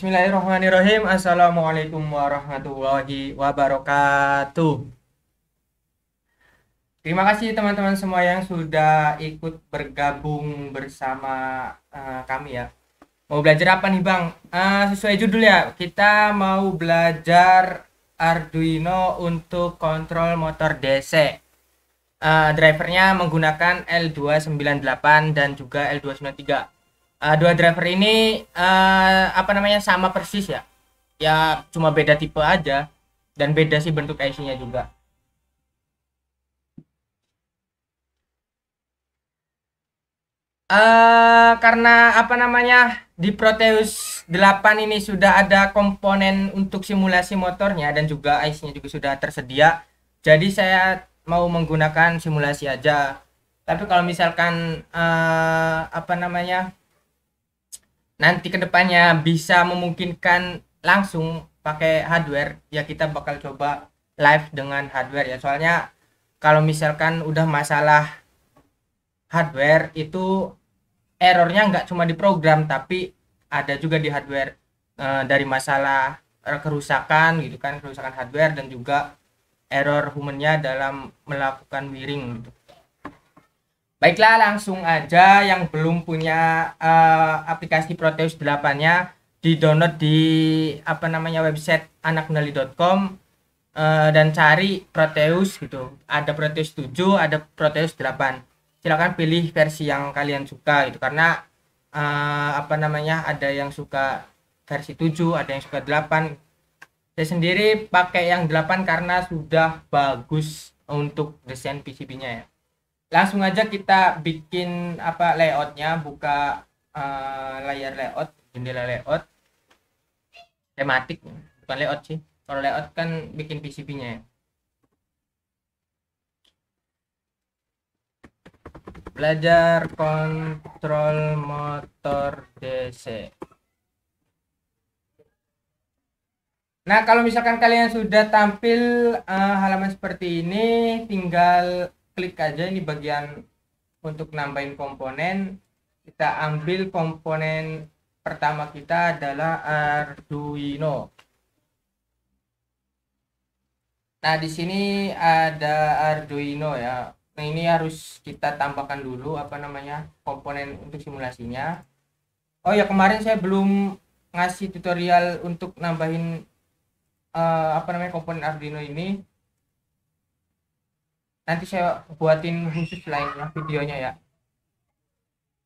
Bismillahirrahmanirrahim. Assalamualaikum warahmatullahi wabarakatuh. Terima kasih teman-teman semua yang sudah ikut bergabung bersama kami ya. Mau belajar apa nih Bang? Sesuai judul ya, kita mau belajar Arduino untuk kontrol motor DC. Drivernya menggunakan L298 dan juga L293. Dua driver ini apa namanya sama persis ya. Ya cuma beda tipe aja dan beda sih bentuk IC-nya juga. Karena apa namanya di Proteus 8 ini sudah ada komponen untuk simulasi motornya dan juga IC-nya juga sudah tersedia. Jadi saya mau menggunakan simulasi aja. Tapi kalau misalkan apa namanya nanti kedepannya bisa memungkinkan langsung pakai hardware, ya kita bakal coba live dengan hardware ya. Soalnya kalau misalkan udah masalah hardware itu errornya nggak cuma di program tapi ada juga di hardware, dari masalah kerusakan gitu kan, kerusakan hardware dan juga error humannya dalam melakukan wiring gitu. Baiklah, langsung aja yang belum punya aplikasi Proteus 8-nya di-download di apa namanya website anakmendali.com, dan cari Proteus gitu. Ada Proteus 7, ada Proteus 8. Silakan pilih versi yang kalian suka gitu karena apa namanya ada yang suka versi 7, ada yang suka 8. Saya sendiri pakai yang 8 karena sudah bagus untuk desain PCB-nya ya. Langsung aja kita bikin apa layoutnya, buka layar layout, jendela layout tematik, bukan layout sih. Kalau layout kan bikin PCB-nya ya. Belajar kontrol motor DC. Nah, kalau misalkan kalian sudah tampil halaman seperti ini, tinggal klik aja ini bagian untuk nambahin komponen. Kita ambil komponen pertama kita adalah Arduino. Nah, di sini ada Arduino ya. Nah, ini harus kita tambahkan dulu apa namanya komponen untuk simulasinya. Oh ya, kemarin saya belum ngasih tutorial untuk nambahin apa namanya komponen Arduino ini. Nanti saya buatin khusus lainnya videonya ya.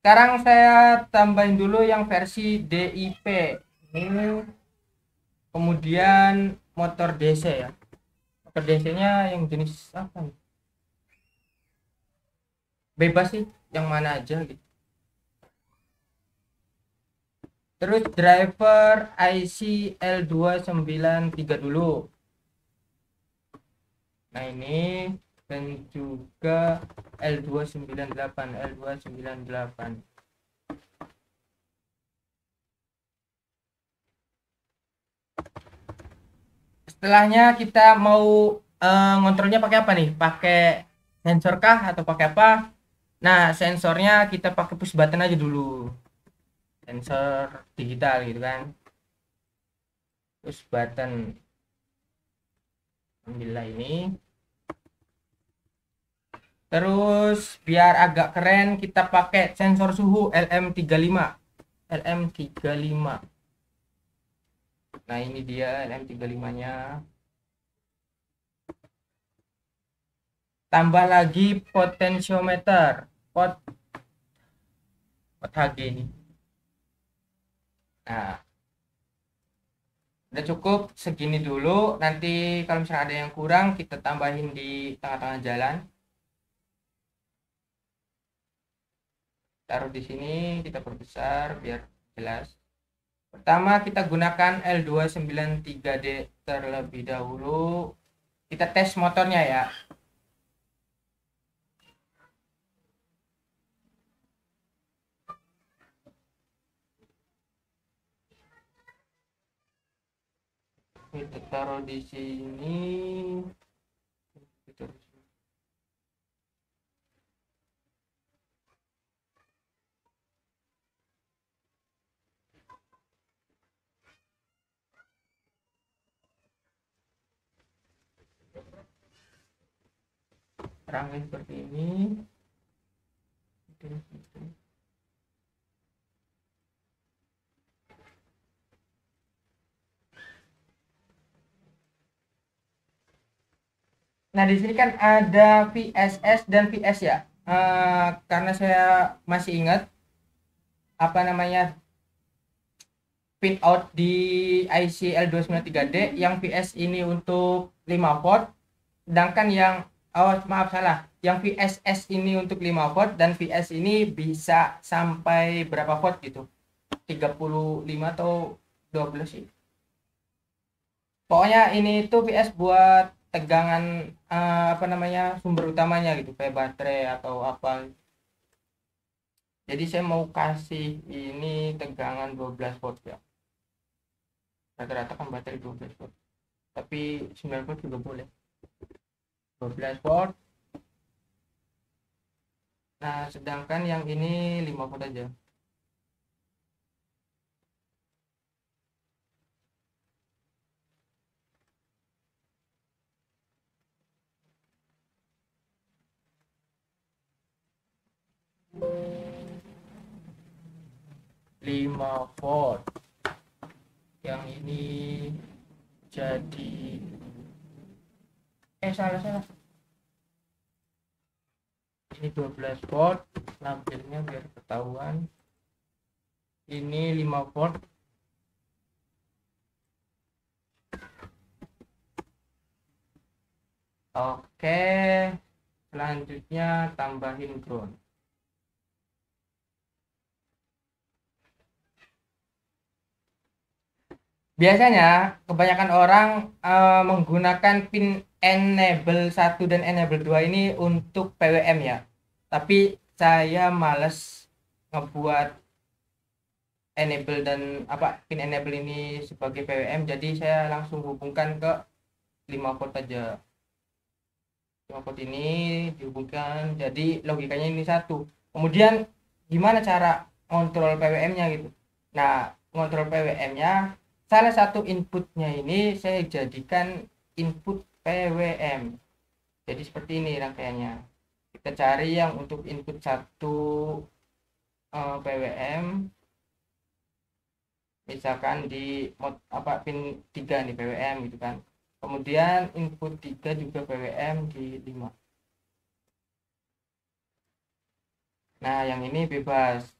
Sekarang saya tambahin dulu yang versi DIP. Ini kemudian motor DC ya. Motor DC-nya yang jenis apa nih? Bebas sih, yang mana aja gitu. Terus driver IC L293 dulu. Nah, ini dan juga L298, L298. Setelahnya kita mau ngontrolnya pakai apa nih? Pakai sensor kah atau pakai apa? Nah, sensornya kita pakai push button aja dulu. Sensor digital gitu kan. Push button. Ambillah ini. Terus biar agak keren kita pakai sensor suhu LM35. LM35. Nah, ini dia LM35-nya. Tambah lagi potentiometer. Pot HG ini. Nah, udah cukup segini dulu. Nanti kalau misalnya ada yang kurang kita tambahin di tengah-tengah jalan. Taruh di sini, kita perbesar biar jelas. Pertama kita gunakan L293D terlebih dahulu. Kita tes motornya ya. Kita taruh di sini. Kita terangnya seperti ini. Nah, di sini kan ada VSS dan VS ya. Karena saya masih ingat apa namanya pin out di IC L293D yang VS ini untuk 5 volt, sedangkan yang maaf salah, yang VSS ini untuk 5 volt dan VS ini bisa sampai berapa volt gitu. 35 atau 12 sih. Pokoknya ini tuh VS buat tegangan apa namanya sumber utamanya gitu kayak baterai atau apa. Jadi saya mau kasih ini tegangan 12 volt ya. Rata-rata kan baterai 12 volt. Tapi 9 volt juga boleh. 12 volt. Nah, sedangkan yang ini 5 volt aja. Lima volt. Yang ini jadi salah. Ini 12 volt, lampirnya biar ketahuan. Ini 5 volt. Oke, selanjutnya tambahin ground. Biasanya kebanyakan orang menggunakan pin enable 1 dan enable 2 ini untuk PWM ya. Tapi saya males ngebuat enable dan pin enable ini sebagai PWM, jadi saya langsung hubungkan ke 5 volt aja. 5 volt ini dihubungkan, jadi logikanya ini satu. Kemudian gimana cara kontrol PWM-nya gitu. Nah, kontrol PWM-nya salah satu inputnya ini saya jadikan input PWM. Jadi seperti ini rangkaiannya. Kita cari yang untuk input 1 PWM. Misalkan di pin 3 nih PWM gitu kan. Kemudian input 3 juga PWM di 5. Nah, yang ini bebas.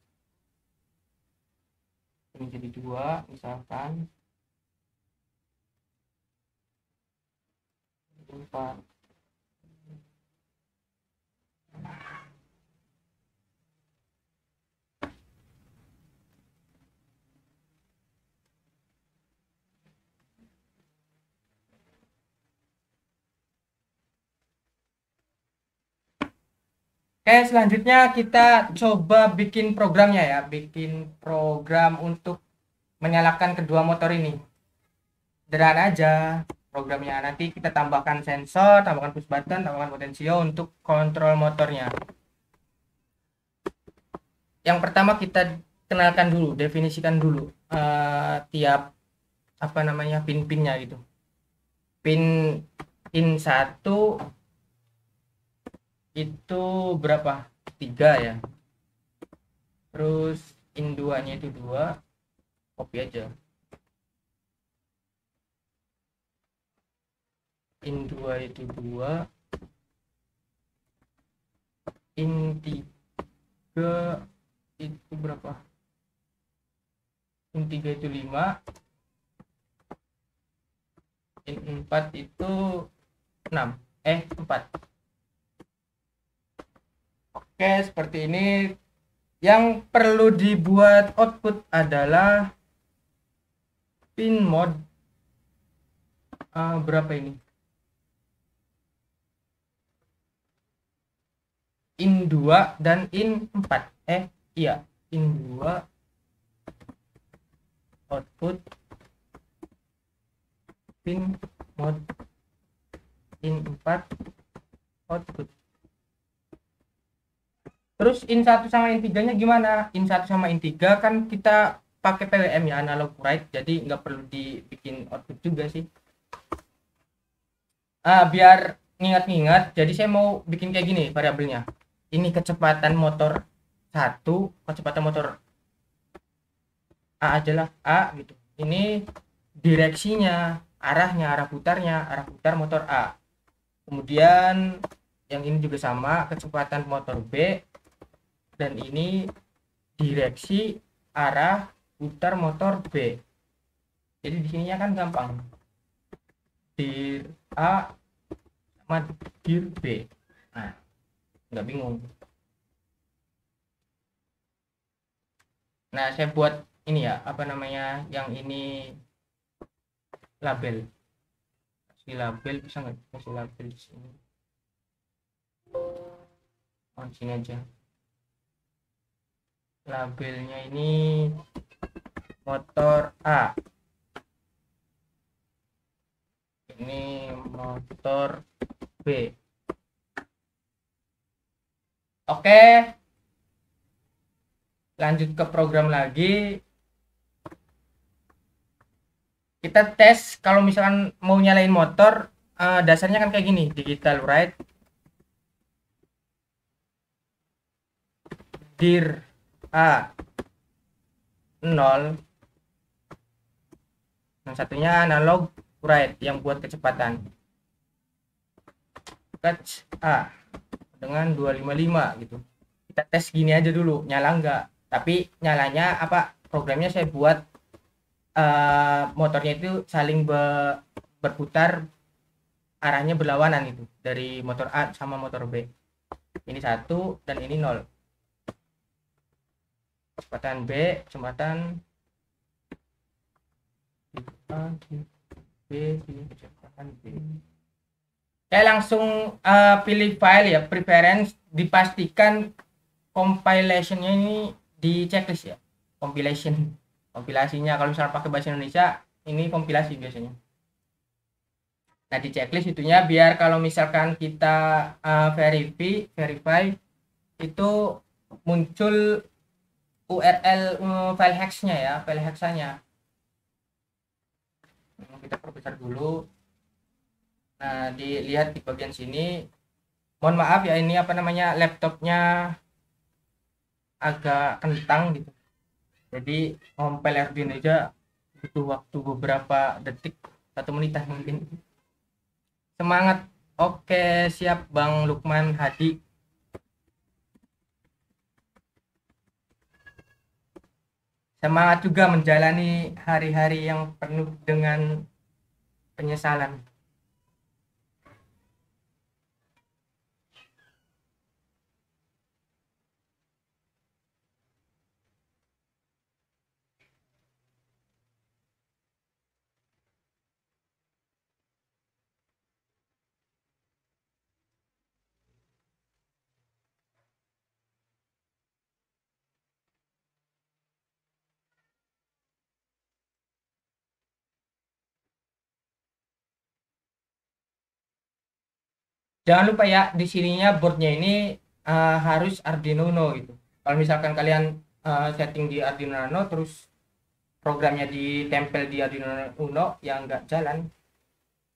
Ini jadi 2 misalkan. 4. Oke, selanjutnya kita coba bikin programnya ya, bikin program untuk menyalakan kedua motor ini. Sederhana aja programnya. Nanti kita tambahkan sensor, tambahkan push button, tambahkan potensio untuk kontrol motornya. Yang pertama kita kenalkan dulu, definisikan dulu tiap pin-pinnya gitu. Pin 1 itu berapa? 3 ya. Terus in 2 nya itu 2. Copy aja. In 2 itu 2. In 3 itu berapa? In 3 itu 5. In 4 itu 6. 4. Oke, seperti ini. Yang perlu dibuat output adalah pin mode berapa ini? In 2 dan in 4. Iya, in 2 output pin mode, in 4 output. Terus in 1 sama in 3 nya gimana? In 1 sama in 3 kan kita pakai PWM ya, analog write, jadi nggak perlu dibikin output juga sih. Biar ngingat-ngingat, jadi saya mau bikin kayak gini variabelnya. Ini kecepatan motor satu, kecepatan motor A aja lah, A gitu. Ini direksinya, arahnya, arah putar motor A. Kemudian yang ini juga sama, kecepatan motor B, dan ini direksi arah putar motor B. Jadi di sininya kan gampang, dir A sama dir B. Nah, nggak bingung. Nah, saya buat ini ya, apa namanya, yang ini label. Kasih label, bisa nggak kasih label di sini? Oh, di sini aja. Labelnya ini motor A. Ini motor B. Oke, lanjut ke program lagi. Kita tes kalau misalkan mau nyalain motor, dasarnya kan kayak gini, digital right, dir A 0, yang satunya analog right yang buat kecepatan, catch A dengan 255 gitu. Kita tes gini aja dulu, nyala enggak. Tapi nyalanya apa, programnya saya buat motornya itu saling berputar, arahnya berlawanan itu, dari motor A sama motor B. Ini 1 dan ini 0. Kecepatan B, kecepatan A, B, kecepatan B. Saya langsung pilih file ya, preference, dipastikan compilationnya ini di checklist ya, kompilasinya. Kalau misalnya pakai bahasa Indonesia, ini kompilasi biasanya. Nah, di checklist itunya biar kalau misalkan kita verify itu muncul URL file hexnya ya, file hexanya. Kita perbesar dulu. Nah, dilihat di bagian sini. Mohon maaf ya, ini apa namanya, laptopnya agak kentang gitu. Jadi ngompel Arduino aja butuh waktu beberapa detik, 1 menitan mungkin. Semangat. Oke, siap Bang Lukman Hadi. Semangat juga menjalani hari-hari yang penuh dengan penyesalan. Jangan lupa ya, di sininya boardnya ini harus Arduino Uno gitu. Kalau misalkan kalian setting di Arduino Uno terus programnya ditempel di Arduino Uno, ya nggak jalan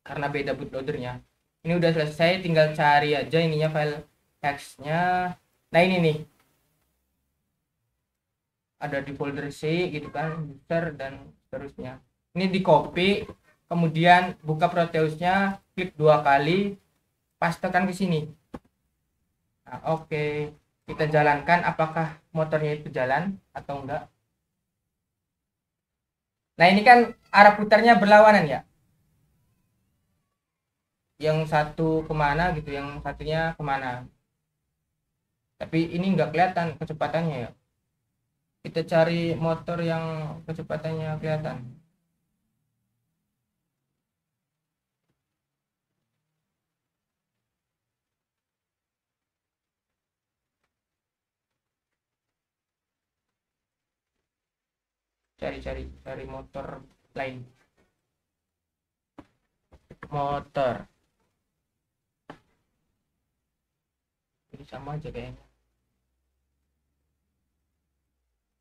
karena beda bootloadernya. Ini udah selesai, tinggal cari aja ininya, file text-nya. Nah, ini nih, ada di folder C gitu kan, user dan seterusnya. Ini di copy, kemudian buka Proteusnya, klik 2 kali, pastekan ke sini. Nah, oke, kita jalankan apakah motornya itu jalan atau enggak. Nah, ini kan arah putarnya berlawanan ya, yang satu kemana gitu, yang satunya kemana, tapi ini enggak kelihatan kecepatannya ya. Kita cari motor yang kecepatannya kelihatan. Cari motor lain. Motor ini sama aja kayaknya,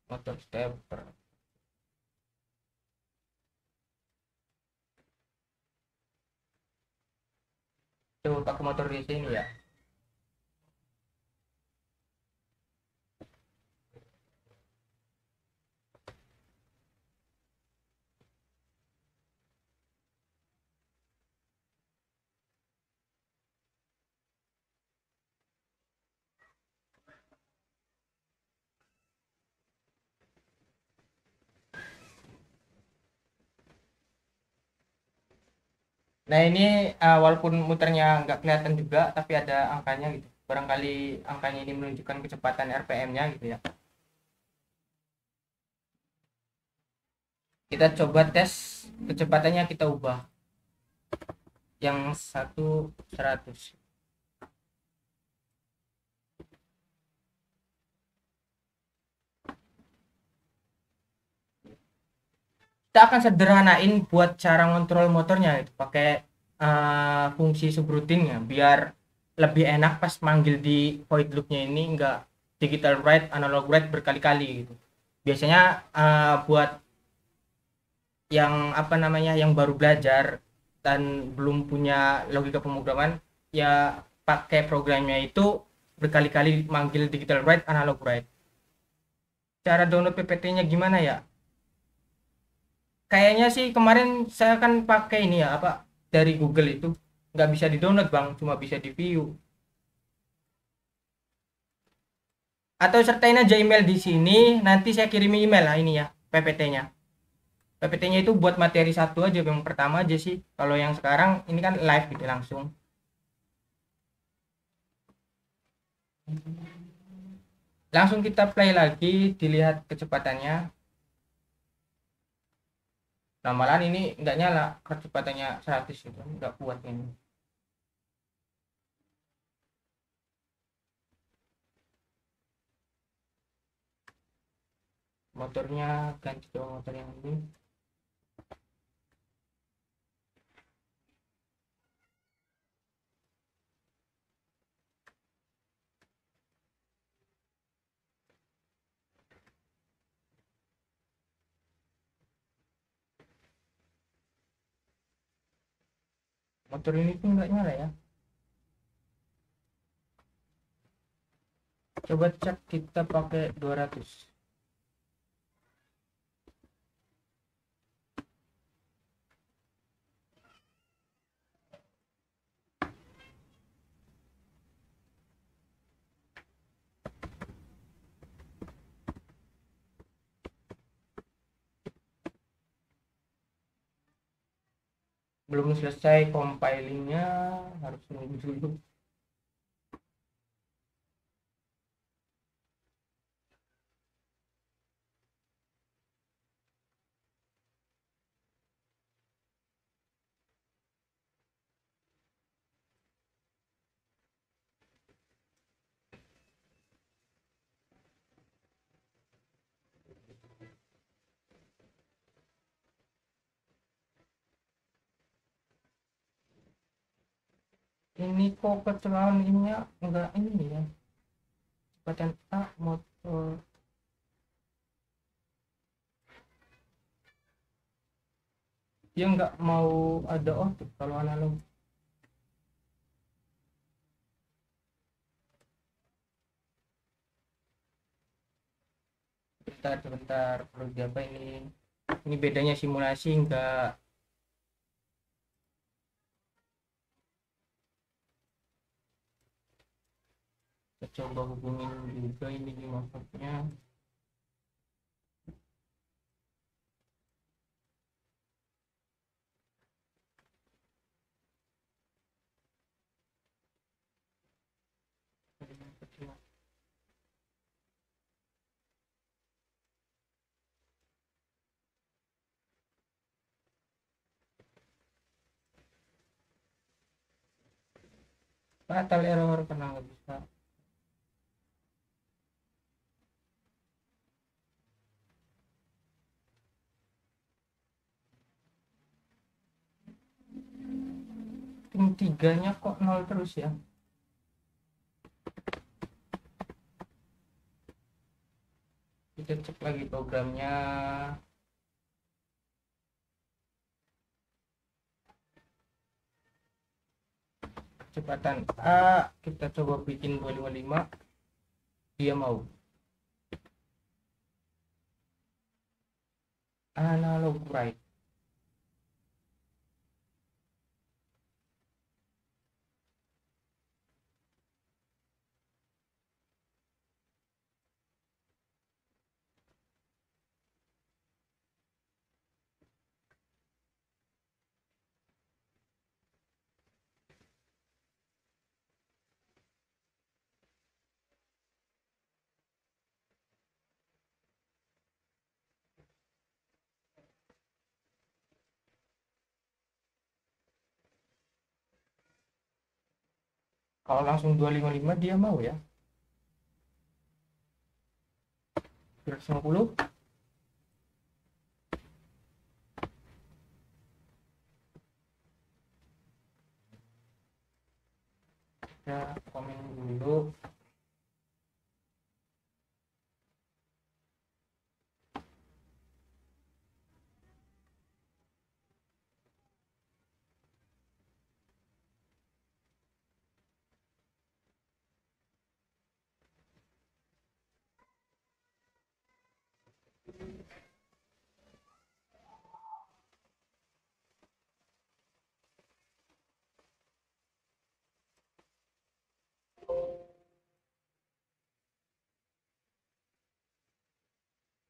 motor stepper. Coba pakai motor di sini ya. Nah ini walaupun muternya nggak kelihatan juga, tapi ada angkanya gitu. Barangkali angkanya ini menunjukkan kecepatan RPM-nya gitu ya. Kita coba tes kecepatannya, kita ubah yang 100. Kita akan sederhanain buat cara ngontrol motornya itu pakai fungsi subroutinnya biar lebih enak pas manggil di void loopnya ini, enggak digital write analog write berkali-kali gitu. Biasanya buat yang apa namanya yang baru belajar dan belum punya logika pemrograman, ya pakai programnya itu berkali-kali manggil digital write analog write. Cara download PPT-nya gimana ya? Kayaknya sih kemarin saya kan pakai ini ya apa, dari Google itu nggak bisa di download bang, cuma bisa di view. Atau sertain aja email di sini, nanti saya kirim email lah ini ya PPT-nya. PPT-nya itu buat materi satu aja, yang pertama aja sih. Kalau yang sekarang ini kan live gitu langsung. Langsung kita play lagi, dilihat kecepatannya. Nah, malahan ini nggak nyala, kecepatannya 100 itu, nggak kuat ini. Motornya ganti coba motor yang ini. Motor ini tuh nggak nyala ya. Coba cek kita pakai 200. Belum selesai compilingnya, harus nunggu dulu. Ini kok kecelakaan ininya enggak ini ya, kecepatan motor. Dia nggak mau ada auto kalau analog. Sebentar perlu diapa ini bedanya simulasi enggak. Kita coba hubungin juga ini di motornya. Fatal error karena nggak bisa. Tim tiganya kok nol terus ya. Kita cek lagi programnya. kecepatan A kita coba bikin 255, dia mau analog write. Kalau langsung 255 dia mau ya. 250. Kita komen dulu.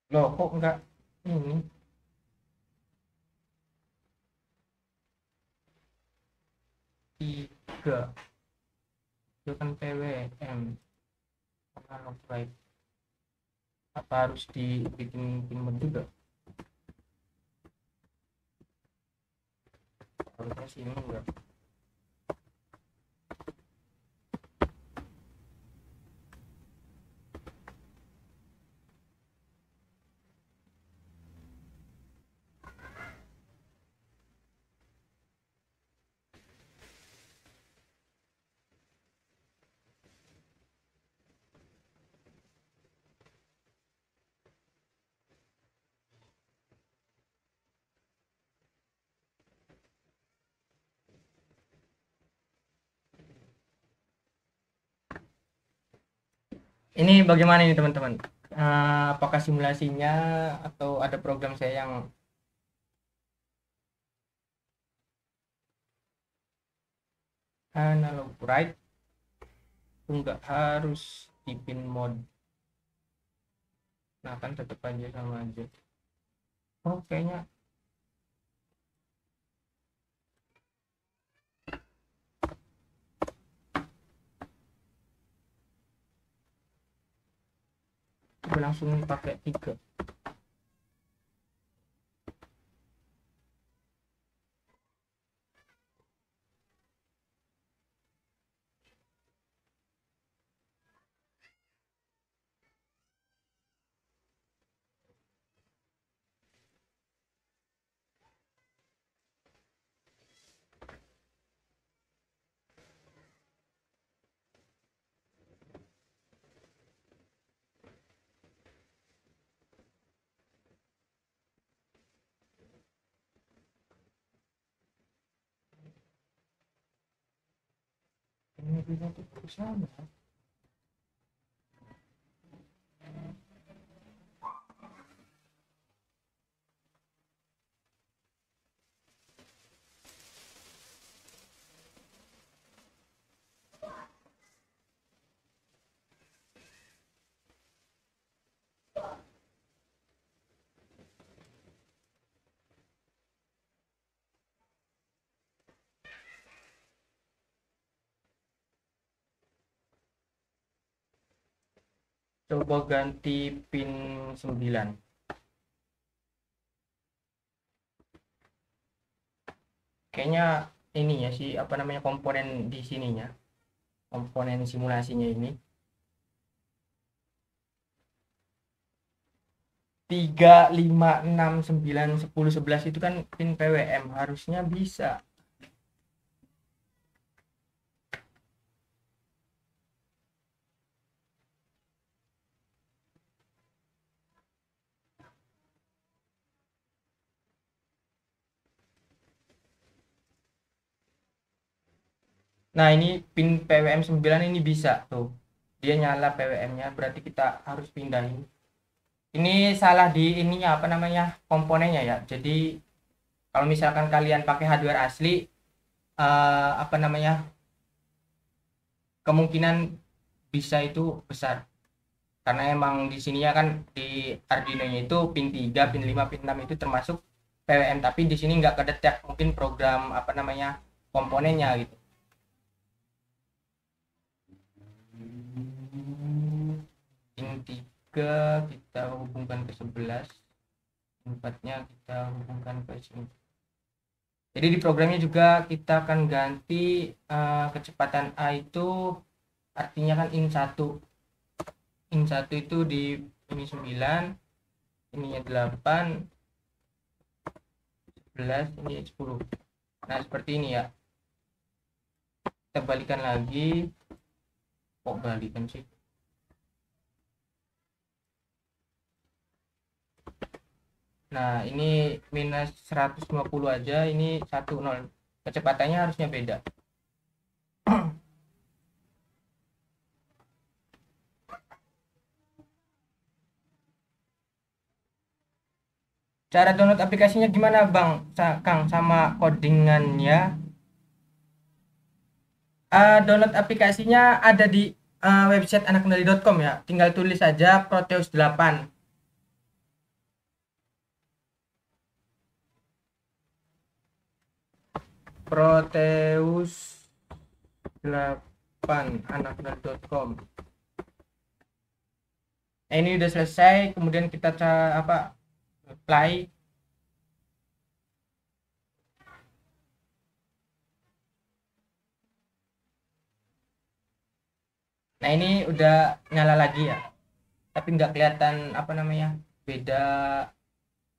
Loh kok enggak ini? Tiga itu kan PWM analog write. Apa harus dibikin pin mode juga? Harusnya sih enggak. Ini bagaimana ini teman-teman? Apakah simulasinya atau ada program saya yang analog write enggak harus di pin mode? Nah kan tetap aja sama aja. Oh kayaknya coba langsung pakai 3. Ini bisa tuh ke sana. Coba ganti pin 9. Kayaknya ini ya sih apa namanya komponen di sininya. Komponen simulasinya ini 3, 5, 6, 9, 10, 11 itu kan pin PWM harusnya bisa. Nah, ini pin PWM 9 ini bisa tuh. Dia nyala PWM-nya, berarti kita harus pindahin. Ini salah di ininya apa namanya? Komponennya ya. Jadi kalau misalkan kalian pakai hardware asli apa namanya? Kemungkinan bisa itu besar. Karena emang di sininya kan di Arduino-nya itu pin 3, pin 5, pin 6 itu termasuk PWM, tapi di sini nggak kedetek mungkin program apa namanya? Komponennya gitu. Pin 3 kita hubungkan ke 11, 4-nya kita hubungkan ke sini. Jadi di programnya juga kita akan ganti kecepatan A itu artinya kan in 1 itu di ini 9, ininya 8, 11, ini 10. Nah, seperti ini ya. Kita balikan lagi. Kok balikan sih? Nah, ini minus 150 aja, ini 10. Kecepatannya harusnya beda. Cara download aplikasinya gimana, Bang? Kang, sama codingannya? Download aplikasinya ada di website anakkendali.com ya. Tinggal tulis saja Proteus 8. Proteus 8 anakkendali.com. Nah, ini udah selesai, kemudian kita apply. Nah, ini udah nyala lagi ya, tapi nggak kelihatan apa namanya beda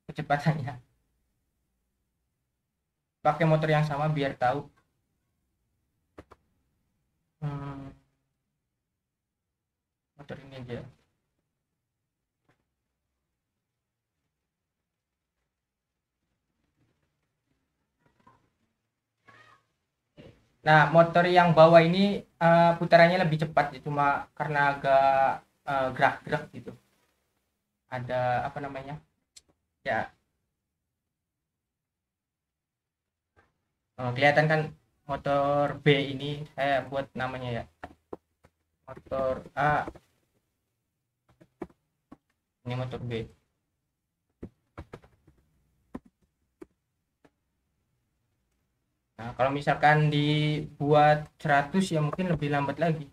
kecepatannya. Pakai motor yang sama biar tahu. Motor ini aja. Nah, motor yang bawah ini putarannya lebih cepat ya, cuma karena agak gerak-gerak gitu. Ada apa namanya? Ya, kelihatan kan motor B ini saya buat namanya ya. Motor A. Ini motor B. Nah, kalau misalkan dibuat 100 ya mungkin lebih lambat lagi.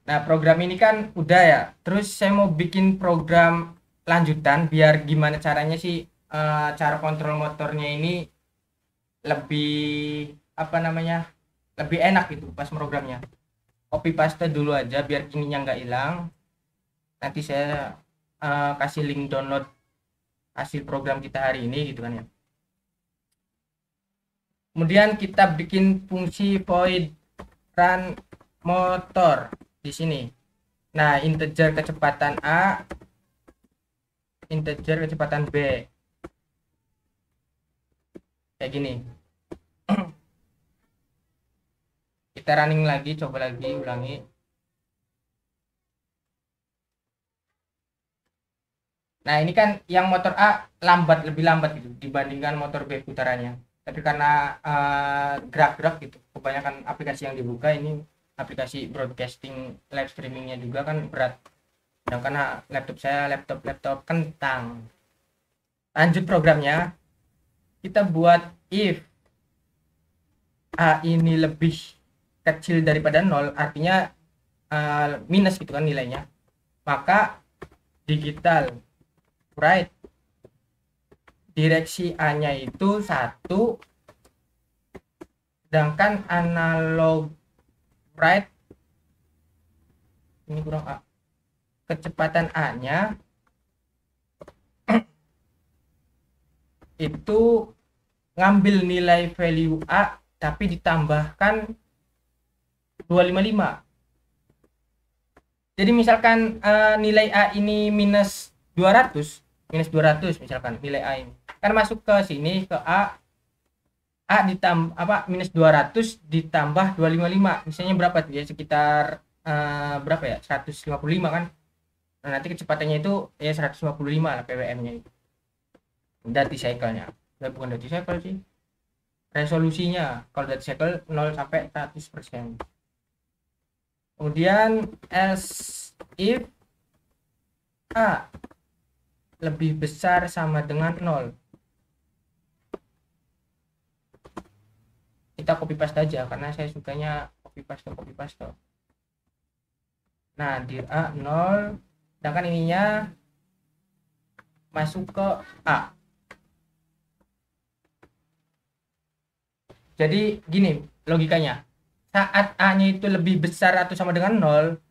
Nah, program ini kan udah ya. Terus saya mau bikin program lanjutan biar gimana caranya sih cara kontrol motornya ini lebih apa namanya? Lebih enak gitu pas programnya. Copy paste dulu aja biar ininya nggak hilang. Nanti saya kasih link download hasil program kita hari ini gitu kan ya. Kemudian kita bikin fungsi void run motor di sini. Nah, integer kecepatan A, integer kecepatan B. Kayak gini. Kita running lagi, coba lagi, ulangi. Nah, ini kan yang motor A lebih lambat gitu dibandingkan motor B putarannya. Tapi karena gerak-gerak gitu, kebanyakan aplikasi yang dibuka ini aplikasi broadcasting live streamingnya juga kan berat. Sedangkan laptop saya laptop kentang. Lanjut programnya, kita buat if A ini lebih kecil daripada 0, artinya minus gitu kan nilainya, maka digital write direksi A-nya itu 1, sedangkan analog write ini kurang A, kecepatan A-nya itu ngambil nilai value A tapi ditambahkan 255. Jadi misalkan nilai A ini minus 200 misalkan nilai A ini. Kan masuk ke sini ke A ditambah apa minus 200 ditambah 255. Misalnya berapa tuh ya? Sekitar berapa ya? 155 kan. Nah, nanti kecepatannya itu ya 155 lah PWM-nya itu. Dati cycle-nya. Bukan dati cycle sih. Resolusinya. Kalau dati cycle 0 sampai 100%. Kemudian else if A lebih besar sama dengan 0. Kita copy paste aja karena saya sukanya copy paste. Nah, dir A 0, sedangkan ininya masuk ke A. Jadi gini logikanya. Saat A-nya itu lebih besar atau sama dengan 0,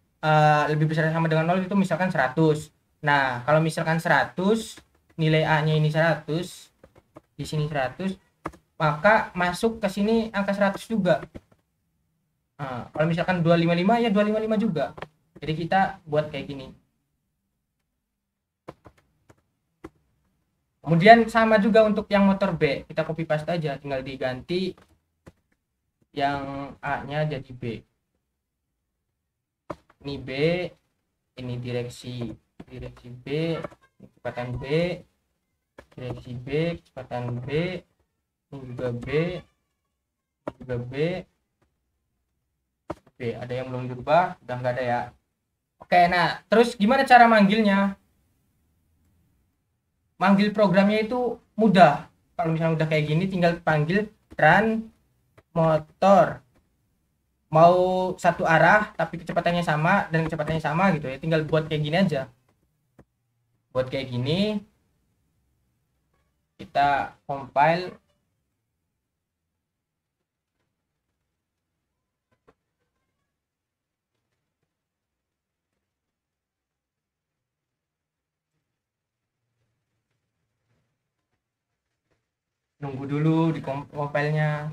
lebih besar sama dengan 0 itu misalkan 100. Nah, kalau misalkan 100, nilai A-nya ini 100, di sini 100, maka masuk ke sini angka 100 juga. Nah, kalau misalkan 255 ya 255 juga. Jadi kita buat kayak gini. Kemudian sama juga untuk yang motor B, kita copy paste aja, tinggal diganti yang A-nya jadi B. Ini B, ini direksi B, kecepatan B, direksi B, kecepatan B, ini juga B, ini juga B. Oke, ada yang belum dirubah, udah nggak ada ya. Oke, nah terus gimana cara manggilnya? Manggil programnya itu mudah. Kalau misalnya udah kayak gini, tinggal panggil run motor. Mau satu arah tapi kecepatannya sama dan kecepatannya sama gitu ya, tinggal buat kayak gini aja. Buat kayak gini, kita compile. Nunggu dulu di compile-nya.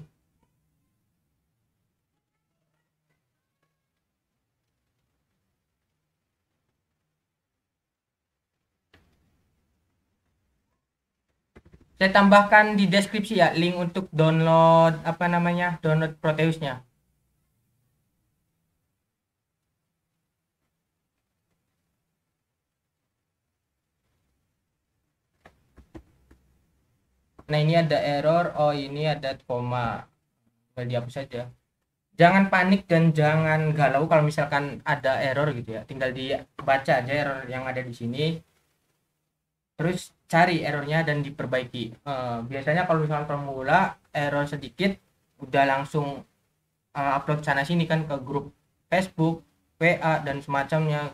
Saya tambahkan di deskripsi ya link untuk download apa namanya, download Proteusnya. Nah, ini ada error, oh ini ada koma, tinggal dihapus saja. Jangan panik dan jangan galau kalau misalkan ada error gitu ya, tinggal dibaca aja error yang ada di sini, terus cari errornya dan diperbaiki. Biasanya kalau misalkan pemula error sedikit udah langsung upload sana sini kan ke grup Facebook, WA dan semacamnya.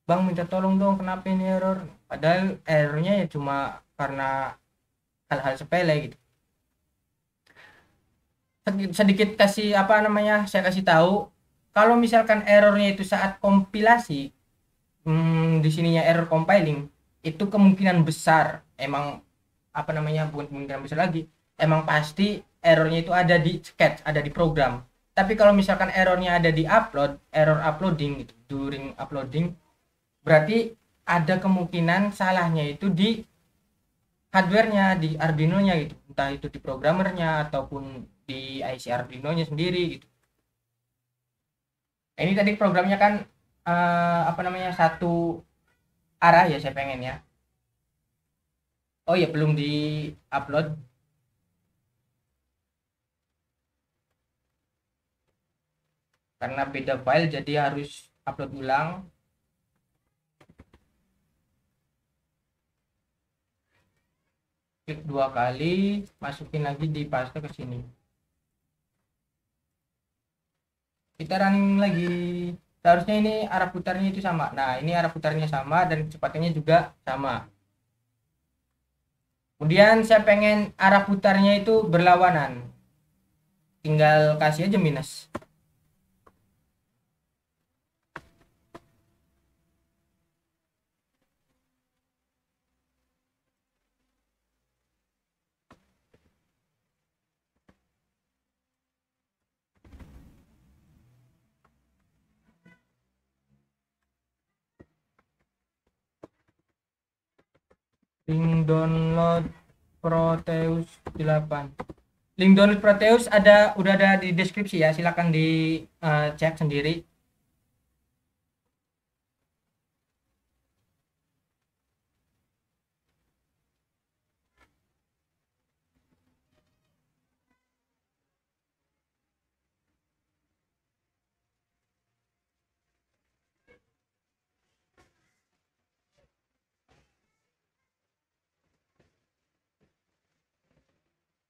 Bang, minta tolong dong, kenapa ini error? Padahal errornya ya cuma karena hal-hal sepele gitu. Sedikit kasih apa namanya, saya kasih tahu kalau misalkan errornya itu saat kompilasi, di sininya error compiling, itu kemungkinan besar emang apa namanya, bukan kemungkinan besar lagi, emang pasti errornya itu ada di sketch, ada di program. Tapi kalau misalkan errornya ada di error uploading gitu, during uploading, berarti ada kemungkinan salahnya itu di hardware-nya, di Arduino-nya gitu, entah itu di programmernya ataupun di IC Arduino-nya sendiri gitu. Ini tadi programnya kan apa namanya, satu arah ya saya pengen ya. Oh ya, belum di upload karena beda file, jadi harus upload ulang. Klik 2 kali, masukin lagi di paste ke sini. Kita running lagi. Seharusnya ini arah putarnya itu sama. Nah, ini arah putarnya sama dan kecepatannya juga sama. Kemudian saya pengen arah putarnya itu berlawanan. Tinggal kasih aja minus. link download Proteus 8. Link download Proteus udah ada di deskripsi ya, silakan di cek sendiri.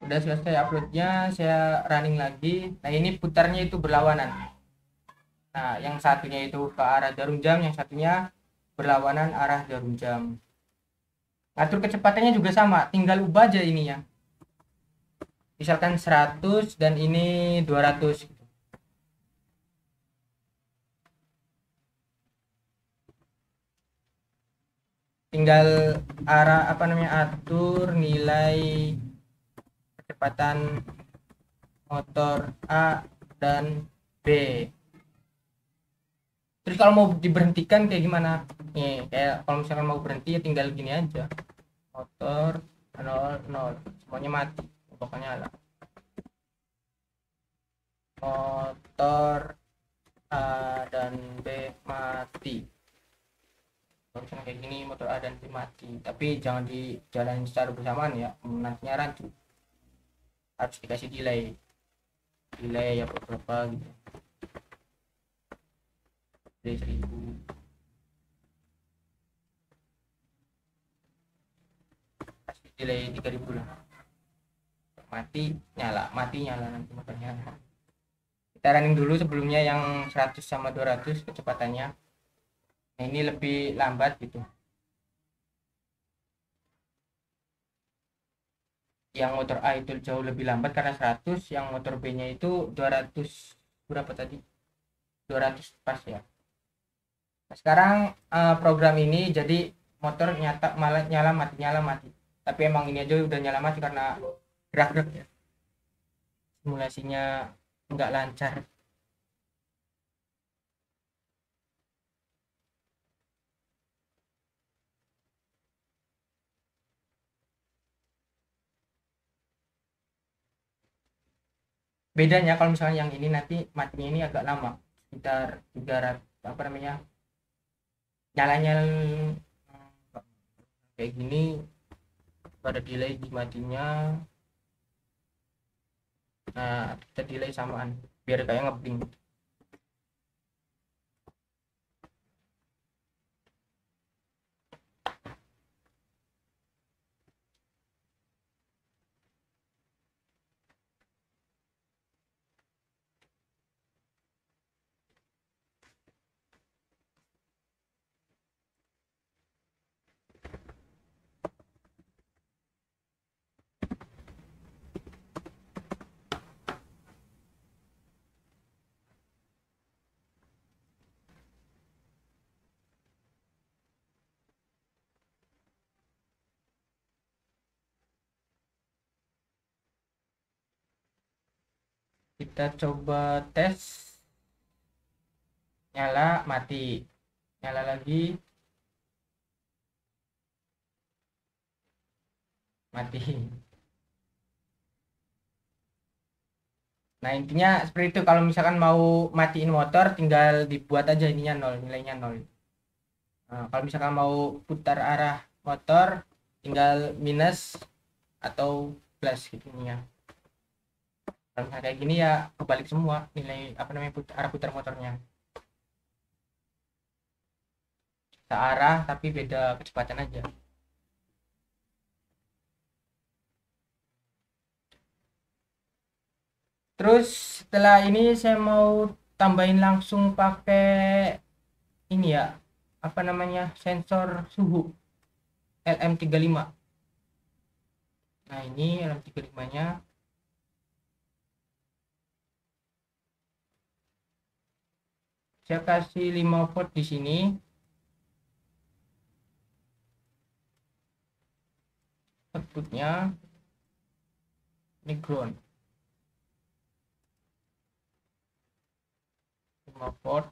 Udah selesai uploadnya, saya running lagi. Nah, ini putarnya itu berlawanan. Nah, yang satunya itu ke arah jarum jam, yang satunya berlawanan arah jarum jam. Ngatur kecepatannya juga sama, tinggal ubah aja ini ya. Misalkan 100 dan ini 200 gitu. Tinggal atur nilai kecepatan motor A dan B. Terus kalau mau diberhentikan kayak gimana? Nih, kayak kalau misalkan mau berhenti ya tinggal gini aja. Motor 00, semuanya mati, pokoknya nyala. Motor A dan B mati. Kalau misalkan kayak gini motor A dan B mati, tapi jangan dijalanin secara bersamaan ya, nantinya rancu. Harus dikasih delay ya beberapa gitu. Delay 1000. Kasih delay 3000 lah. Mati nyala nanti motornya. Kita running dulu sebelumnya yang 100 sama 200 kecepatannya. Nah, ini lebih lambat gitu. Yang motor A itu jauh lebih lambat karena 100, yang motor B nya itu 200 berapa tadi, 200 pas ya. Nah, sekarang program ini jadi motor malah nyala mati, tapi emang ini aja udah nyala mati karena gerak-gerak ya, simulasinya nggak lancar. Bedanya kalau misalnya yang ini nanti matinya ini agak lama, sekitar 300 nyalanya kayak gini, pada delay di matinya. Nah, kita delay samaan biar kayak ngeblink. Kita coba tes, nyala mati, nyala lagi mati. Nah, intinya seperti itu. Kalau misalkan mau matiin motor tinggal dibuat aja ininya nol, nilainya nol. Nah, kalau misalkan mau putar arah motor tinggal minus atau plus gitu ya. Kalau misalkan kayak gini ya kebalik semua nilai arah putar motornya. Searah tapi beda kecepatan aja. Terus setelah ini saya mau tambahin langsung pakai ini ya, sensor suhu LM35. Nah, ini LM35 nya saya kasih 5 volt di sini. Outputnya ini ground 5 volt.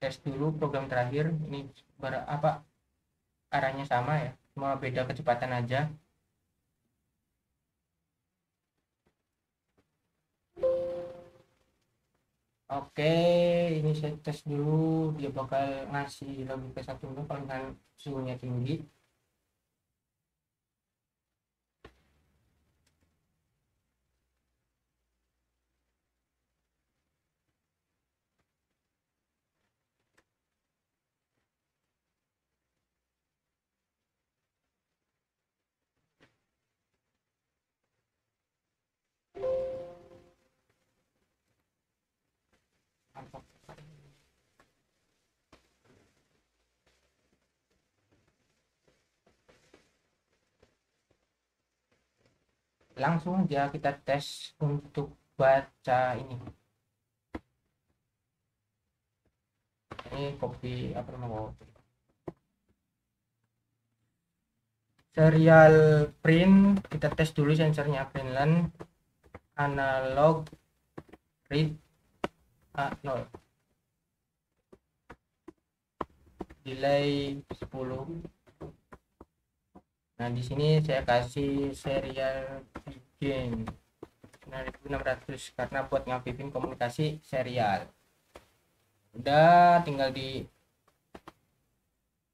tes dulu program terakhir ini apa arahnya sama ya, cuma beda kecepatan aja. Oke, ini saya tes dulu, dia bakal ngasih logika satu dulu kalau misalkan suhunya tinggi. Langsung aja kita tes untuk baca ini copy apa namanya, serial print. Kita tes dulu sensornya Printland analog read A0, delay 10. Nah di sini saya kasih serial begin 9600 karena buat ngapipin komunikasi serial. Udah tinggal di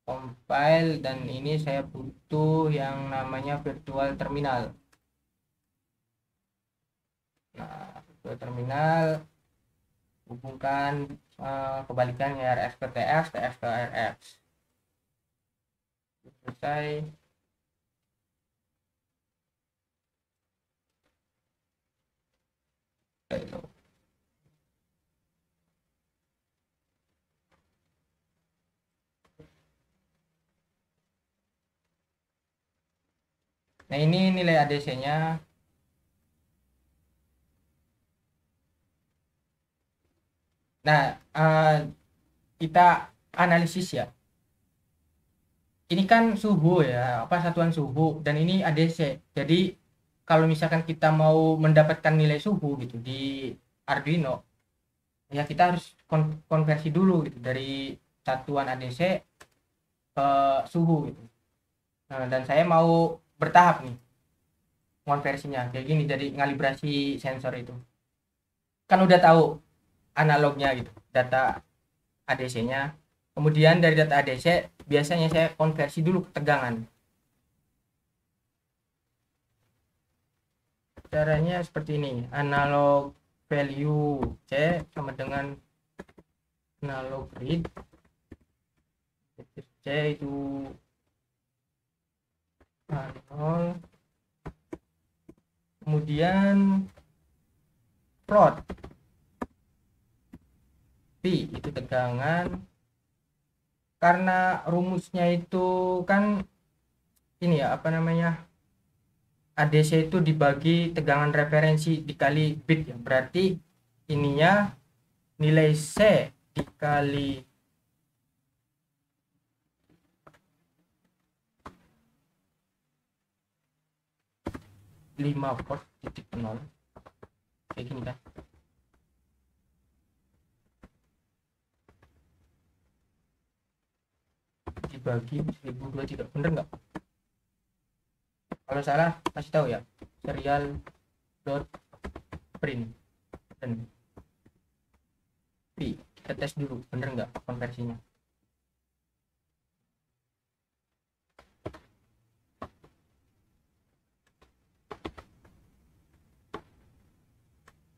compile, dan ini saya butuh yang namanya virtual terminal. Nah virtual terminal hubungkan kebalikan RX ke TX, TX ke RX. Selesai. Nah ini nilai ADC-nya. Nah kita analisis ya. Ini kan suhu ya, apa satuan suhu, dan ini ADC. Jadi kalau misalkan kita mau mendapatkan nilai suhu gitu di Arduino, ya kita harus konversi dulu gitu dari satuan ADC ke suhu gitu. Nah, dan saya mau bertahap nih konversinya kayak gini, jadi ngalibrasi sensor itu. Kan udah tahu analognya gitu, data ADC-nya. Kemudian dari data ADC biasanya saya konversi dulu ke tegangan. Caranya seperti ini, analog value C sama dengan analog read C itu 0, kemudian plot P itu tegangan. Karena rumusnya itu kan ini ya apa namanya, ADC itu dibagi tegangan referensi dikali bit ya, berarti ininya nilai C dikali 5 volt titik 0 kayak gini kan. Dibagi 1002 tidak bener nggak? Kalau salah kasih tahu ya, serial dot print dan P. Kita tes dulu bener nggak konversinya.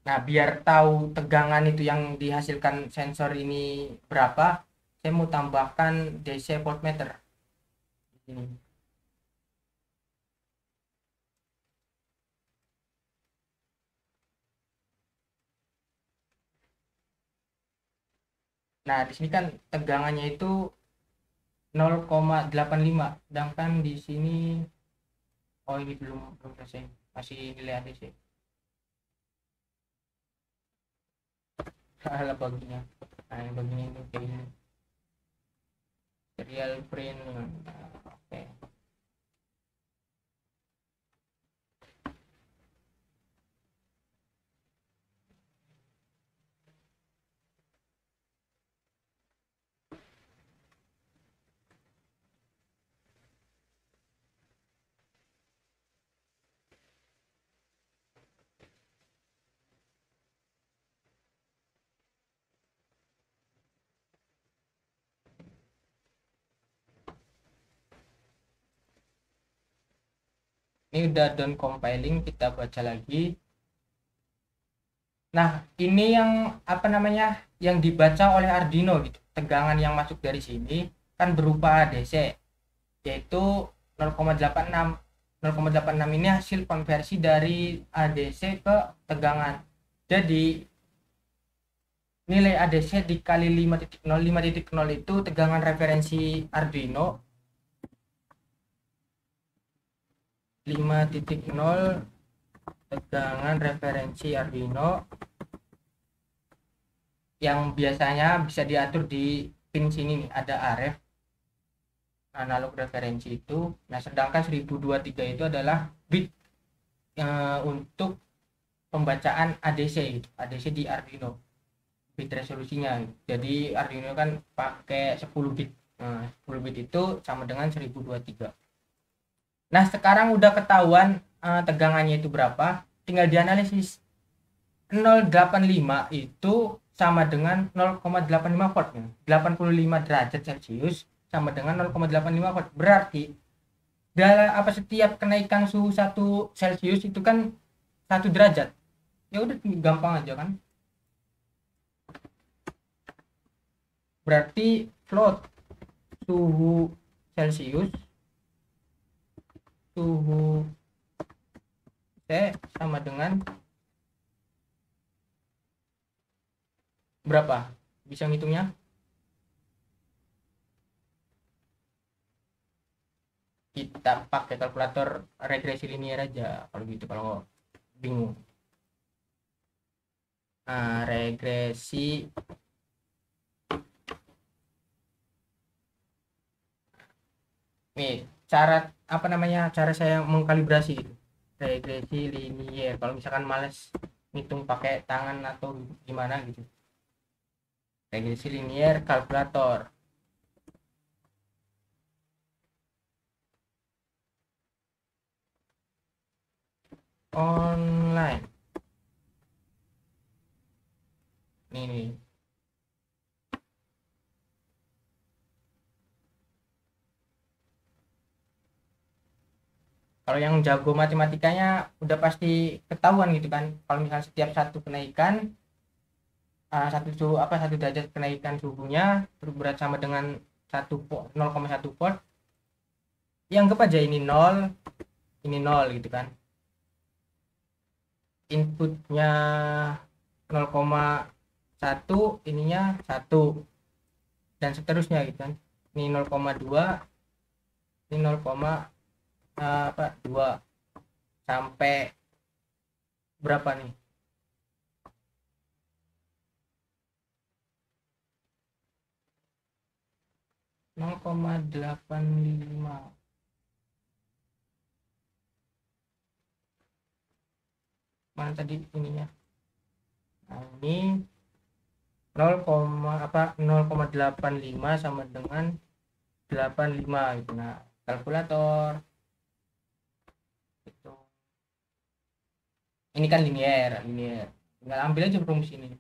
Nah biar tahu tegangan itu yang dihasilkan sensor ini berapa, saya mau tambahkan DC voltmeter ini. Nah di sini kan tegangannya itu 0,85, sedangkan di sini oh ini belum belum selesai, masih nilai ADC. Salah baginya. Nah yang baginya ini kayak ini, serial print. Nah, oke. Ini udah done compiling, kita baca lagi. Nah, ini yang apa namanya, yang dibaca oleh Arduino gitu. Tegangan yang masuk dari sini kan berupa DC, yaitu 0,86. 0,86 ini hasil konversi dari ADC ke tegangan. Jadi nilai ADC dikali 5.0, 5.0 itu tegangan referensi Arduino, 5.0 tegangan referensi Arduino yang biasanya bisa diatur di pin sini nih, ada RF analog referensi itu. Nah, sedangkan 1023 itu adalah bit untuk pembacaan ADC gitu. ADC di Arduino, bit resolusinya gitu. Jadi Arduino kan pakai 10 bit. Nah, 10 bit itu sama dengan 1023. Nah, sekarang udah ketahuan tegangannya itu berapa, tinggal dianalisis. 0,85 itu sama dengan 0,85 volt. 85 derajat Celcius sama dengan 0,85 volt. Berarti dalam apa, setiap kenaikan suhu 1 Celcius itu kan 1 derajat. Ya udah gampang aja kan. Berarti float suhu Celcius, suhu T sama dengan berapa? Bisa ngitungnya? Kita pakai kalkulator regresi linier aja kalau gitu, kalau bingung. Regresi nih, cara apa namanya, cara saya mengkalibrasi itu regresi linier. Kalau misalkan males ngitung pakai tangan atau gimana gitu, regresi linier kalkulator. Online nih. Kalau yang jago matematikanya udah pasti ketahuan gitu kan, kalau misalnya setiap satu kenaikan, satu suhu apa, 1 derajat kenaikan suhunya berat sama dengan 0,1 volt. Yang anggap aja ini 0, ini 0 gitu kan. Inputnya 0,1, ininya 1, dan seterusnya gitu kan. Ini 0,2, ini 0,2 sampai berapa nih? 0,85. Mana tadi ininya? Nah, ini 0,85 sama dengan 85 gitu. Nah, kalkulator itu, ini kan linier, tinggal ambil aja rumus ini.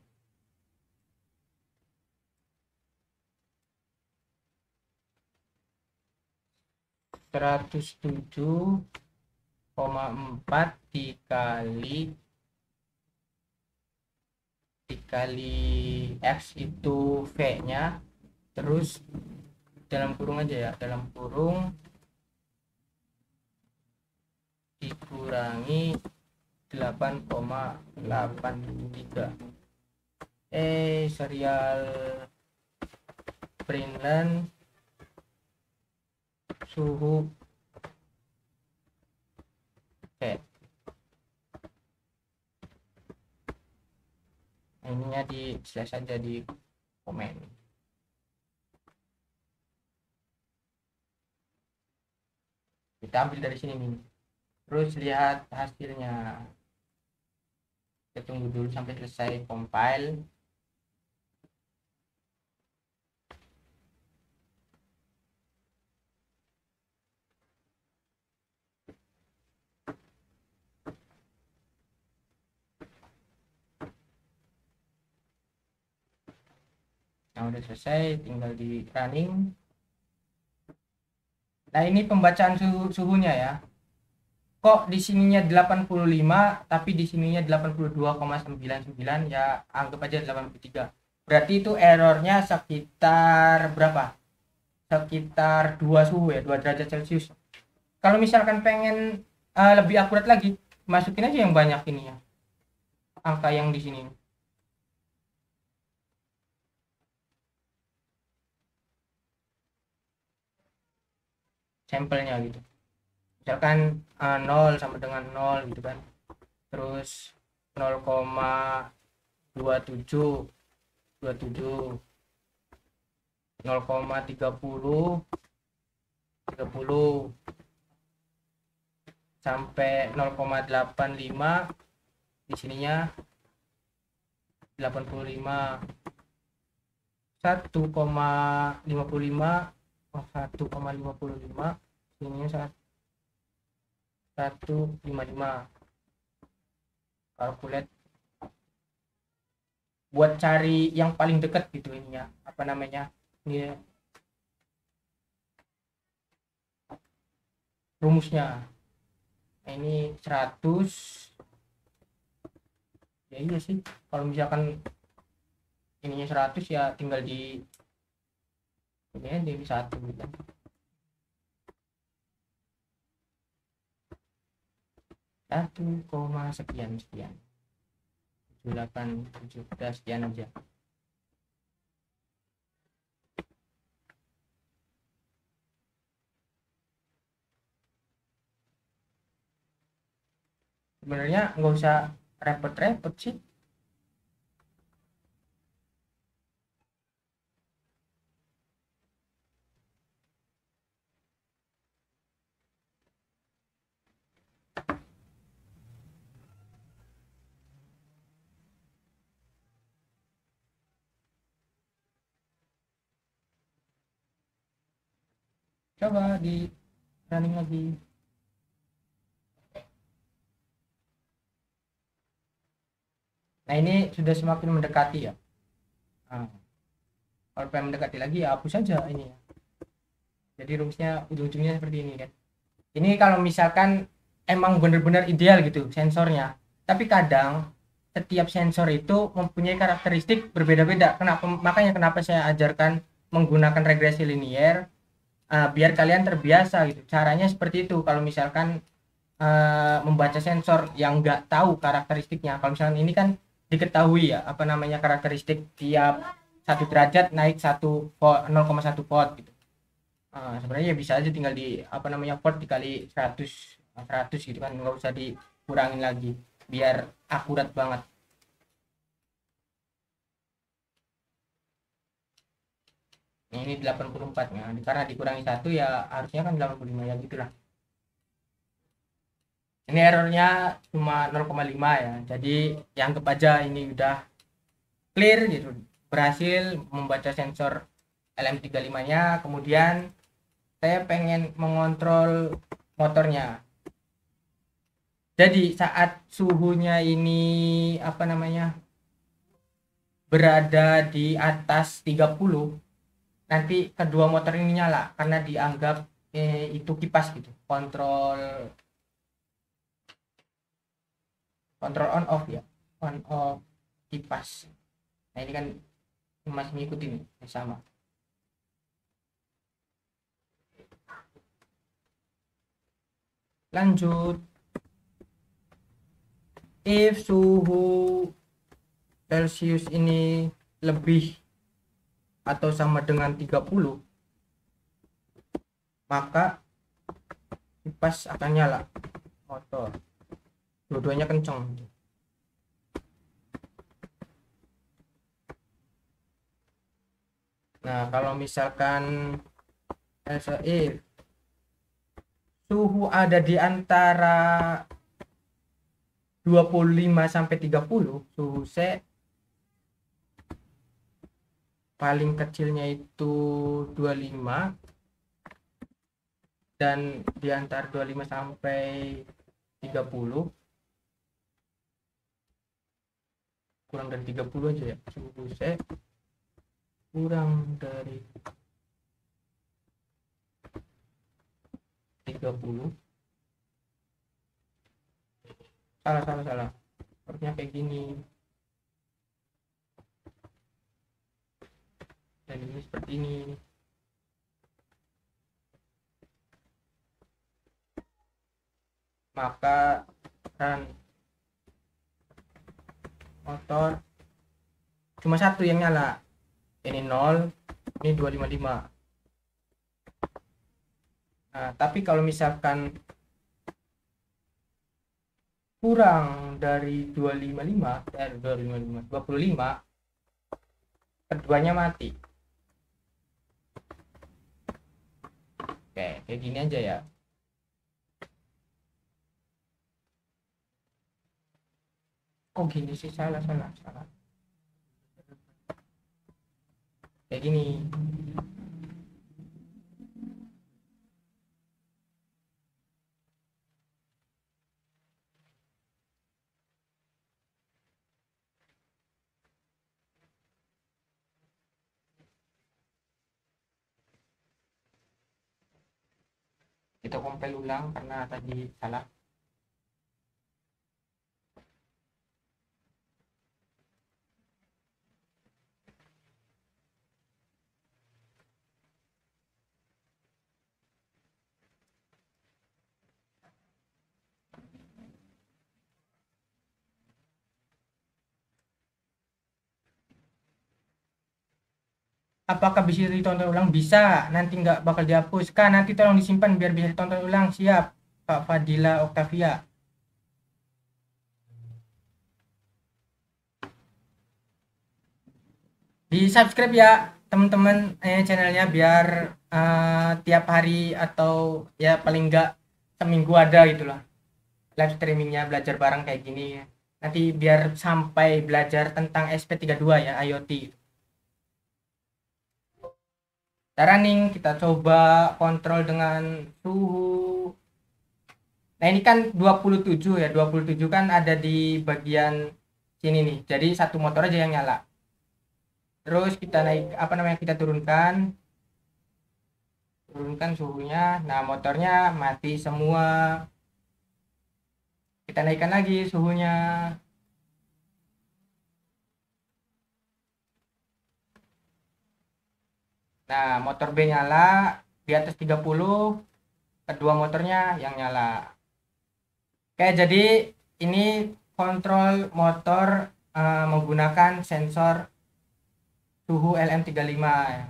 Seratus 107,4 dikali X itu V nya, terus dalam kurung aja ya, dalam kurung dikurangi 8,83. Serial printen suhu ininya di slash aja di komen. Kita ambil dari sini nih, terus lihat hasilnya. Kita tunggu dulu sampai selesai compile. Nah, udah selesai, tinggal di running. Nah, ini pembacaan suhunya ya. kok di sininya 85 tapi di sininya 82,99, ya anggap aja 83. Berarti itu errornya sekitar berapa? Sekitar 2 suhu ya, 2 derajat Celcius. Kalau misalkan pengen lebih akurat lagi, masukin aja yang banyak ini ya, angka yang di sini sampelnya gitu. Misalkan 0 sama dengan 0 gitu kan, terus 0,27 0,30 sampai 0,85, di sininya 85, 1,55, 1,55, sininya 1,55. Calculate buat cari yang paling dekat gitu ininya, apa namanya, ini rumusnya. Nah, ini 100. Ya iya sih, kalau misalkan ininya 100 ya tinggal di ini aja di 1 gitu. 1, sekian sekian, 78, 7, sekian aja. Sebenarnya nggak usah repot-repot sih. Coba di running lagi. Nah ini sudah semakin mendekati ya. Nah, kalau pengen mendekati lagi ya hapus saja ini ya. Jadi rumusnya ujung-ujungnya seperti ini kan. Ini kalau misalkan emang benar-benar ideal gitu sensornya, tapi kadang setiap sensor itu mempunyai karakteristik berbeda-beda. Kenapa? Makanya kenapa saya ajarkan menggunakan regresi linier, biar kalian terbiasa gitu. Caranya seperti itu. Kalau misalkan membaca sensor yang nggak tahu karakteristiknya, kalau misalkan ini kan diketahui ya apa namanya karakteristik tiap 1 derajat naik 0,1 volt gitu. Sebenarnya bisa aja tinggal di apa namanya volt dikali 100 gitu kan, nggak usah dikurangin lagi biar akurat banget. Nah, ini 84 ya, karena dikurangi 1 ya harusnya kan 85 ya gitulah. Ini errornya cuma 0,5 ya, jadi ya anggap aja ini udah clear gitu, berhasil membaca sensor LM35 nya. Kemudian saya pengen mengontrol motornya. Jadi saat suhunya ini apa namanya berada di atas 30, nanti kedua motor ini nyala karena dianggap itu kipas gitu, kontrol kontrol on off ya, on off kipas. Nah ini kan masih ngikutin sama. Lanjut, if suhu Celcius ini lebih atau sama dengan 30, maka kipas akan nyala motor, dua-duanya kenceng. Nah kalau misalkan if suhu ada di antara 25 sampai 30, suhu C paling kecilnya itu 25, dan di antara 25 sampai 30, kurang dari 30 aja ya, suhu C kurang dari 30, salah harusnya kayak gini, dan ini seperti ini. Maka run motor cuma satu yang nyala, ini 0, ini 255. Nah, tapi kalau misalkan kurang dari 255, 25, keduanya mati. Oke, kayak gini aja ya. Kok gini sih? Salah. Kayak gini. Kita compile ulang karena tadi salah. Apakah bisa ditonton ulang? Bisa, nanti nggak bakal dihapus. Kak, nanti tolong disimpan biar bisa ditonton ulang. Siap, Kak Fadila Octavia. Di subscribe ya teman-teman channelnya, biar tiap hari atau ya paling nggak seminggu ada gitulah live streamingnya, belajar bareng kayak gini. Nanti biar sampai belajar tentang SP32 ya, IoT. Running, kita coba kontrol dengan suhu. Nah, ini kan 27 ya. 27 kan ada di bagian sini nih. Jadi satu motor aja yang nyala. Terus kita naik, apa namanya, kita turunkan suhunya. Nah, motornya mati semua. Kita naikkan lagi suhunya. Nah, motor B nyala di atas 30, kedua motornya yang nyala. Oke, jadi ini kontrol motor menggunakan sensor suhu LM35 ya.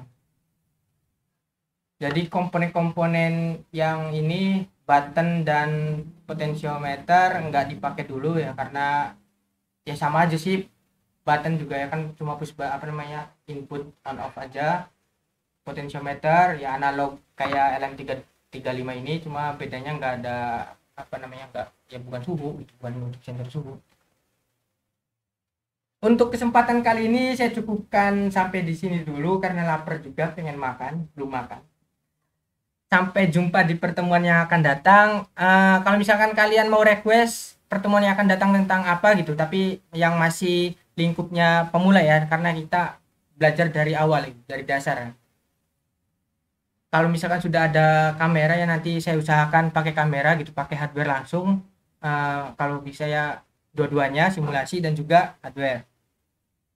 Jadi komponen-komponen yang ini, button dan potentiometer, nggak dipakai dulu ya, karena ya sama aja sih, button juga ya kan cuma push apa namanya, input on off aja. Potentiometer ya analog kayak LM335 ini, cuma bedanya nggak ada apa namanya, nggak, ya bukan suhu, bukan untuk sensor suhu. Untuk kesempatan kali ini saya cukupkan sampai di sini dulu karena lapar juga, pengen makan, belum makan. Sampai jumpa di pertemuan yang akan datang. Kalau misalkan kalian mau request pertemuan yang akan datang tentang apa gitu, tapi yang masih lingkupnya pemula ya, karena kita belajar dari awal, dari dasar. Kalau misalkan sudah ada kamera ya, nanti saya usahakan pakai kamera gitu, pakai hardware langsung. Kalau bisa ya dua-duanya, simulasi dan juga hardware.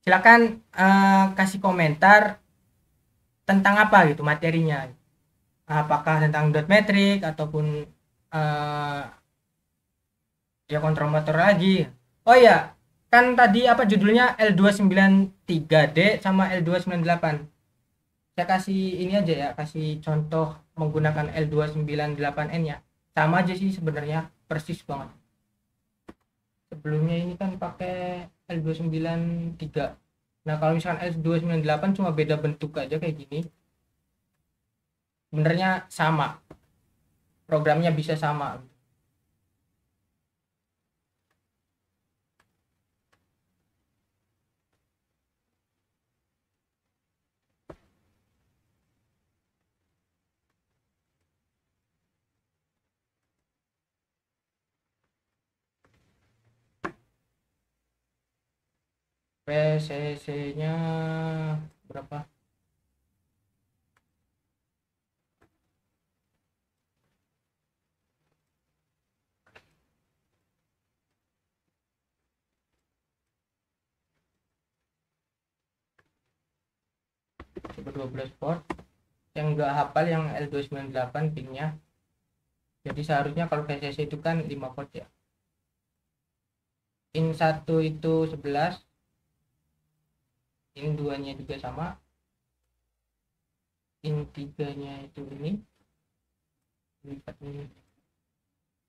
Silakan kasih komentar tentang apa gitu materinya, apakah tentang dot metric ataupun ya kontrol motor lagi. Oh ya, kan tadi apa judulnya, L293D sama L298. Saya kasih ini aja ya, kasih contoh menggunakan L298N ya. Sama aja sih sebenarnya, persis banget. Sebelumnya ini kan pakai L293. Nah, kalau misalkan L298 cuma beda bentuk aja kayak gini. Sebenarnya sama. Programnya bisa sama. PCC-nya berapa? coba 12 volt. Yang nggak hafal yang L298 pinnya, jadi seharusnya kalau VCC itu kan 5 volt ya. In 1 itu 11, in 2 nya juga sama, in 3 nya itu ini.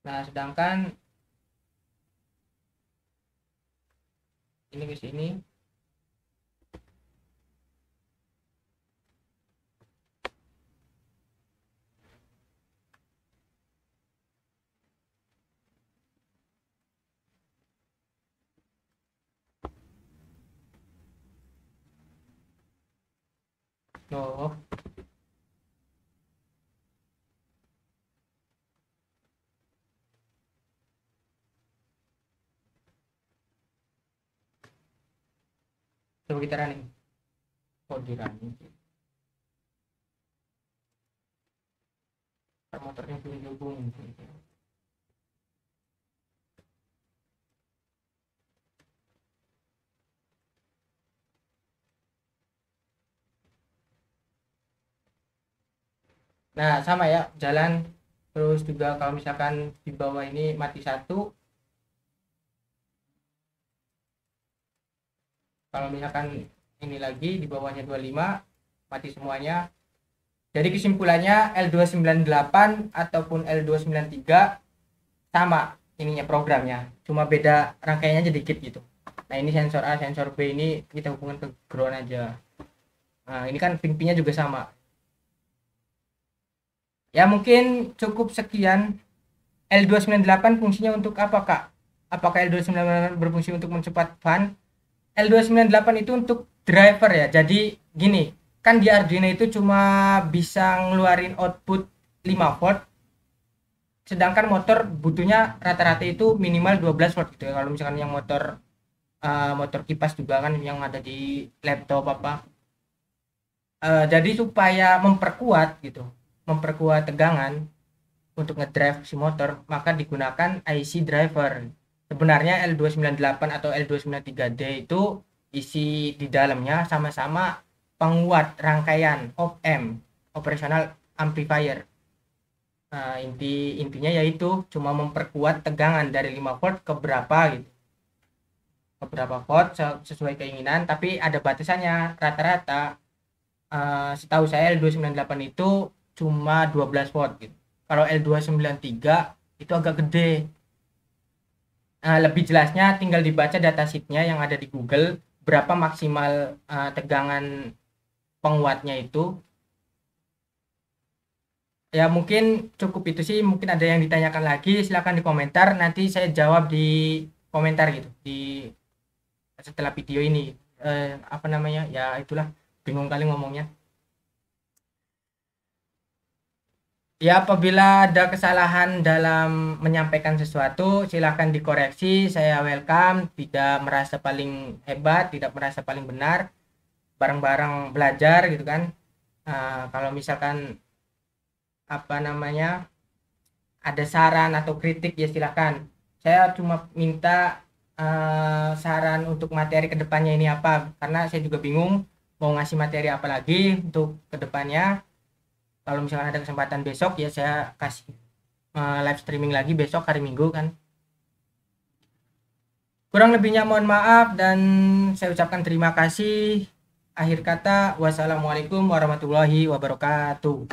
Nah sedangkan ini ke sini. Oh, coba kita running. Oh, di running. Motornya belum dihubung. Nah sama ya, jalan terus juga. Kalau misalkan di bawah ini mati satu, kalau misalkan ini lagi di bawahnya 25 mati semuanya. Jadi kesimpulannya L298 ataupun L293 sama ininya programnya, cuma beda rangkaiannya aja dikit gitu. Nah ini sensor A, sensor B ini kita hubungkan ke ground aja. Nah ini kan pin-pinnya juga sama. Ya mungkin cukup sekian. L298 fungsinya untuk apa kak? Apakah L298 berfungsi untuk mencepat fan? L298 itu untuk driver ya. Jadi gini, kan di Arduino itu cuma bisa ngeluarin output 5 volt, sedangkan motor butuhnya rata-rata itu minimal 12 volt gitu ya. Kalau misalkan yang motor kipas juga kan yang ada di laptop apa. Jadi supaya memperkuat tegangan untuk ngedrive si motor, maka digunakan IC driver. Sebenarnya L298 atau L293D itu isi di dalamnya sama-sama penguat rangkaian op-amp, operational amplifier. Nah, intinya yaitu cuma memperkuat tegangan dari 5 volt ke berapa gitu. Ke berapa volt sesuai keinginan, tapi ada batasannya. Rata-rata setahu saya L298 itu cuma 12 volt gitu. Kalau L293 itu agak gede. Lebih jelasnya tinggal dibaca datasheetnya yang ada di Google, berapa maksimal tegangan penguatnya itu. Ya mungkin cukup itu sih. Mungkin ada yang ditanyakan lagi, silahkan di komentar, nanti saya jawab di komentar gitu di setelah video ini. Apa namanya ya, itulah, bingung kali ngomongnya. Ya, apabila ada kesalahan dalam menyampaikan sesuatu, silahkan dikoreksi. Saya welcome, tidak merasa paling hebat, tidak merasa paling benar. Bareng-bareng belajar gitu kan. Kalau misalkan apa namanya ada saran atau kritik ya silahkan. Saya cuma minta saran untuk materi kedepannya ini apa, karena saya juga bingung mau ngasih materi apa lagi untuk kedepannya. Kalau misalkan ada kesempatan besok ya saya kasih live streaming lagi besok hari Minggu kan. Kurang lebihnya mohon maaf dan saya ucapkan terima kasih. Akhir kata, wassalamualaikum warahmatullahi wabarakatuh.